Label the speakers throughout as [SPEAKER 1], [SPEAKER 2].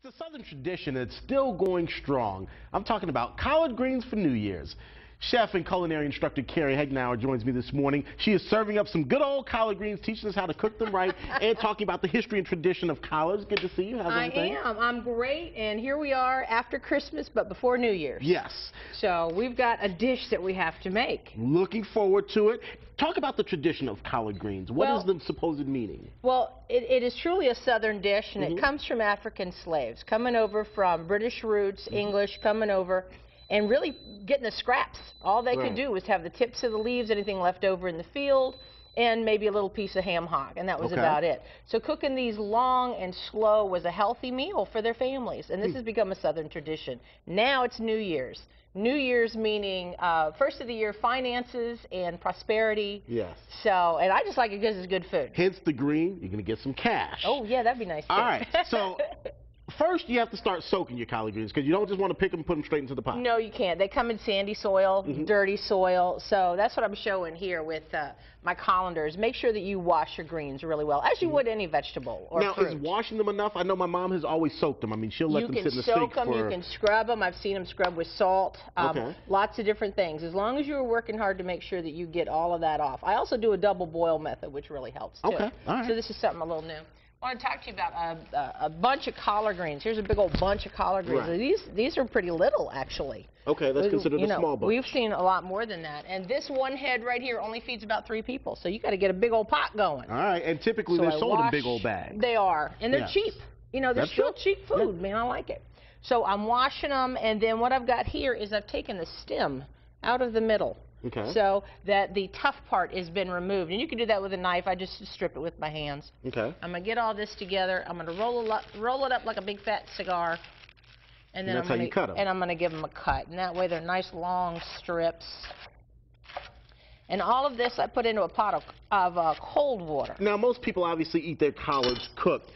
[SPEAKER 1] It's a Southern tradition that's still going strong. I'm talking about collard greens for New Year's. Chef and Culinary Instructor Carrie Hegnauer joins me this morning. She is serving up some good old collard greens, teaching us how to cook them right, and talking about the history and tradition of collards. Good to see you. How's everything?
[SPEAKER 2] I am. I'm great, and here we are after Christmas, but before New Year's.
[SPEAKER 1] Yes.
[SPEAKER 2] So we've got a dish that we have to make.
[SPEAKER 1] Looking forward to it. Talk about the tradition of collard greens. What is the supposed meaning?
[SPEAKER 2] Well, it is truly a Southern dish, and it comes from African slaves, coming over from British roots, English, coming over, and really getting the scraps. All they could do was have the tips of the leaves, anything left over in the field, and maybe a little piece of ham hock, and that was about it. So cooking these long and slow was a healthy meal for their families, and this has become a Southern tradition. Now it's New Year's. New Year's meaning first of the year finances and prosperity. Yes. So, and I just like it because it's good food.
[SPEAKER 1] Hence the green, you're going to get some cash.
[SPEAKER 2] Oh, yeah, that'd be nice too.
[SPEAKER 1] All right, so first you have to start soaking your collard greens because you don't just want to pick them and put them straight into the pot.
[SPEAKER 2] No, you can't. They come in sandy soil, dirty soil. So that's what I'm showing here with my colanders. Make sure that you wash your greens really well, as you would any vegetable or fruit.
[SPEAKER 1] Now, is washing them enough? I know my mom has always soaked them. I mean, she'll let them sit in the sink.
[SPEAKER 2] You can soak them, you can scrub them. I've seen them scrub with salt. Lots of different things. As long as you're working hard to make sure that you get all of that off. I also do a double boil method, which really helps too.
[SPEAKER 1] Okay, all right.
[SPEAKER 2] So this is something a little new. I want to talk to you about a bunch of collard greens. Here's a big old bunch of collard greens. Right. These are pretty little, actually.
[SPEAKER 1] Okay, that's considered a small bunch.
[SPEAKER 2] We've seen a lot more than that. And this one head right here only feeds about 3 people. So you got to get a big old pot going.
[SPEAKER 1] All right, and typically they're sold in big old bags.
[SPEAKER 2] They are, and they're cheap. You know, they're still cheap food. Man, I like it. So I'm washing them, and then what I've got here is I've taken the stem out of the middle. Okay. So that the tough part has been removed. And you can do that with a knife. I just strip it with my hands. Okay. I'm going to get all this together. I'm going to roll it up like a big fat cigar. And then
[SPEAKER 1] that's how you cut them.
[SPEAKER 2] And I'm going to give them a cut. And that way they're nice long strips. And all of this I put into a pot of cold water.
[SPEAKER 1] Now, most people obviously eat their collards cooked.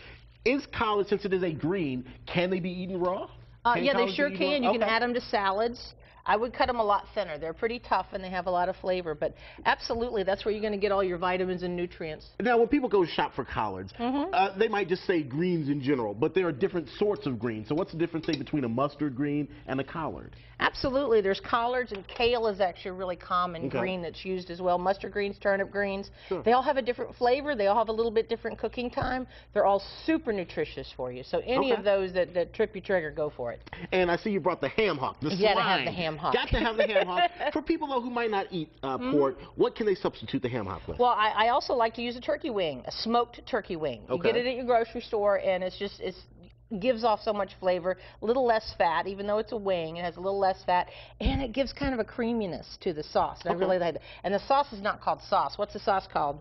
[SPEAKER 1] Is collard, since it is a green, can they be eaten raw?
[SPEAKER 2] Yeah, they sure can. You can add them to salads. I would cut them a lot thinner. They're pretty tough and they have a lot of flavor, but absolutely that's where you're going to get all your vitamins and nutrients.
[SPEAKER 1] Now, when people go shop for collards, they might just say greens in general, but there are different sorts of greens. So what's the difference, say, between a mustard green and a collard?
[SPEAKER 2] Absolutely. There's collards, and kale is actually a really common green that's used as well. Mustard greens, turnip greens. They all have a different flavor. They all have a little bit different cooking time. They're all super nutritious for you. So any of those that trip your trigger, go for it.
[SPEAKER 1] And I see you brought the ham hock, the
[SPEAKER 2] You gotta have the ham hock.
[SPEAKER 1] Got to have the ham hock. For people, though, who might not eat pork, what can they substitute the ham hock with?
[SPEAKER 2] Well, I also like to use a turkey wing, a smoked turkey wing. You get it at your grocery store, and it gives off so much flavor, a little less fat, even though it's a wing, it has a little less fat, and it gives kind of a creaminess to the sauce. And I really like that. And the sauce is not called sauce. What's the sauce called?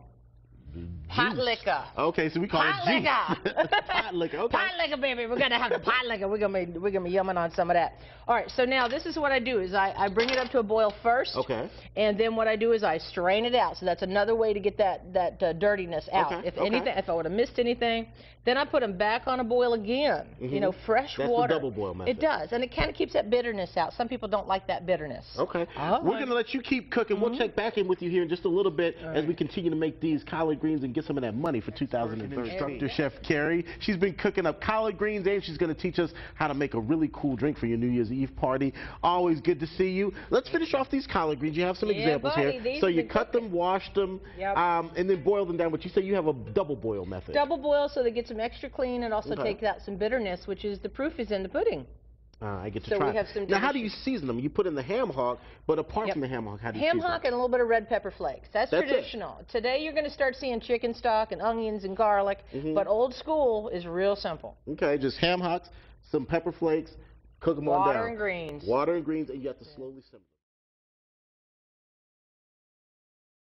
[SPEAKER 2] Hot liquor.
[SPEAKER 1] Okay, so we call it juice. Hot liquor. Okay.
[SPEAKER 2] Hot liquor, baby. We're gonna have the pot liquor. We're gonna be yumming on some of that. All right. So now this is what I do: is I bring it up to a boil first. Okay. And then what I do is I strain it out. So that's another way to get that dirtiness out. If I would have missed anything, then I put them back on a boil again. You know, fresh water.
[SPEAKER 1] That's the double boil method.
[SPEAKER 2] It does, and it kind of keeps that bitterness out. Some people don't like that bitterness.
[SPEAKER 1] Okay. We're gonna let you keep cooking. We'll check back in with you here in just a little bit as we continue to make these collard greens and get some of that money for 2013. Instructor Chef Carrie. She's been cooking up collard greens, and she's going to teach us how to make a really cool drink for your New Year's Eve party. Always good to see you. Let's finish off these collard greens. You have some examples here. So you cut them, wash them, and then boil them down. But you say you have a double boil method.
[SPEAKER 2] Double boil so they get some extra clean and also take out some bitterness, which is the proof is in the pudding.
[SPEAKER 1] I get to try.
[SPEAKER 2] We have some
[SPEAKER 1] now, how do you season them? You put in the ham hock, but apart from the ham hock, how do you season them?
[SPEAKER 2] Ham hock and a little bit of red pepper flakes. That's traditional. Today you're going to start seeing chicken stock and onions and garlic, but old school is real simple. Okay, just ham hocks, some pepper flakes, cook them on down. Water and greens.
[SPEAKER 1] Water and greens, and you have to slowly simmer.